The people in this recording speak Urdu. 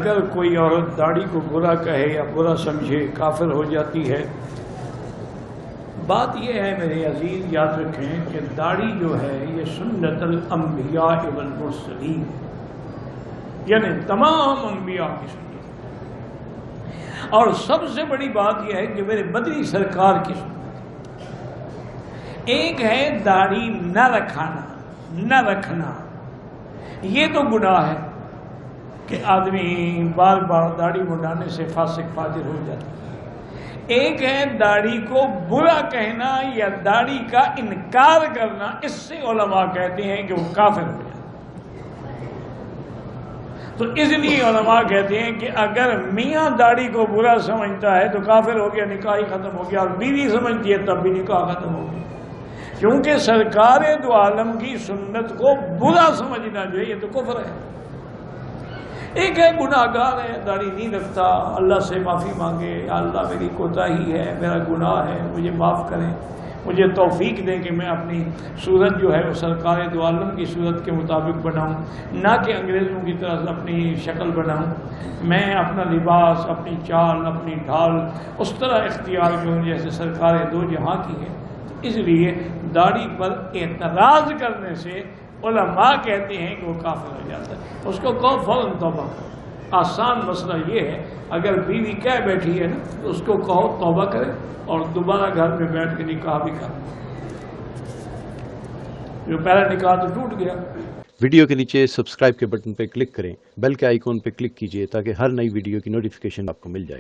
اگر کوئی عورت داڑھی کو برا کہے یا برا سمجھے کافر ہو جاتی ہے۔ بات یہ ہے میرے عزیز، یاد رکھیں کہ داڑھی جو ہے یہ سنت الانبیاء والمرسلین، یعنی تمام انبیاء کی سنت، اور سب سے بڑی بات یہ ہے کہ میرے مدنی سرکار کی سنت۔ ایک ہے داڑھی نہ رکھنا، یہ تو گناہ ہے کہ آدمی بار بار داڑھی منڈانے سے فاسق فاجر ہو جاتا ہے۔ ایک ہے داڑھی کو برا کہنا یا داڑھی کا انکار کرنا، اس سے علماء کہتے ہیں کہ وہ کافر ہو جاتا ہے۔ تو اس لیے علماء کہتے ہیں کہ اگر میاں داڑھی کو برا سمجھتا ہے تو کافر ہو گیا، نکاح ہی ختم ہو گیا، اور بیوی سمجھتی ہے تب بھی نکاح ختم ہو گیا، کیونکہ سرکار دو عالم کی سنت کو برا سمجھنا جو ہے یہ تو کفر ہے۔ ایک ہے گناہگار ہے، داڑھی نہیں رکھتا، اللہ سے معافی مانگے، یا اللہ میری کوتاہی ہے، میرا گناہ ہے، مجھے معاف کریں، مجھے توفیق دیں کہ میں اپنی صورت جو ہے وہ سرکار دو عالم کی صورت کے مطابق بناؤں، نہ کہ انگریزوں کی طرح اپنی شکل بناؤں، میں اپنا لباس، اپنی چال، اپنی ڈھال اس طرح اختیار کروں جیسے سرکار دو جہاں کی ہے۔ اس لیے داڑھی پر اعتراض کرنے سے علماء کہتے ہیں کہ وہ کافر ہو جاتا ہے۔ اس کو کہو فوراً توبہ کرو۔ آسان مسئلہ یہ ہے، اگر بیوی کہہ بیٹھی ہے نا تو اس کو کہو توبہ کرے اور دوبارہ گھر میں بیٹھ کے نکاح بھی کرو۔ جو پہلا نکاح تو ٹوٹ گیا۔ ویڈیو کے نیچے سبسکرائب کے بٹن پہ کلک کریں، بیل کے آئیکن پہ کلک کیجئے تاکہ ہر نئی ویڈیو کی نوٹیفیکیشن آپ کو مل جائے۔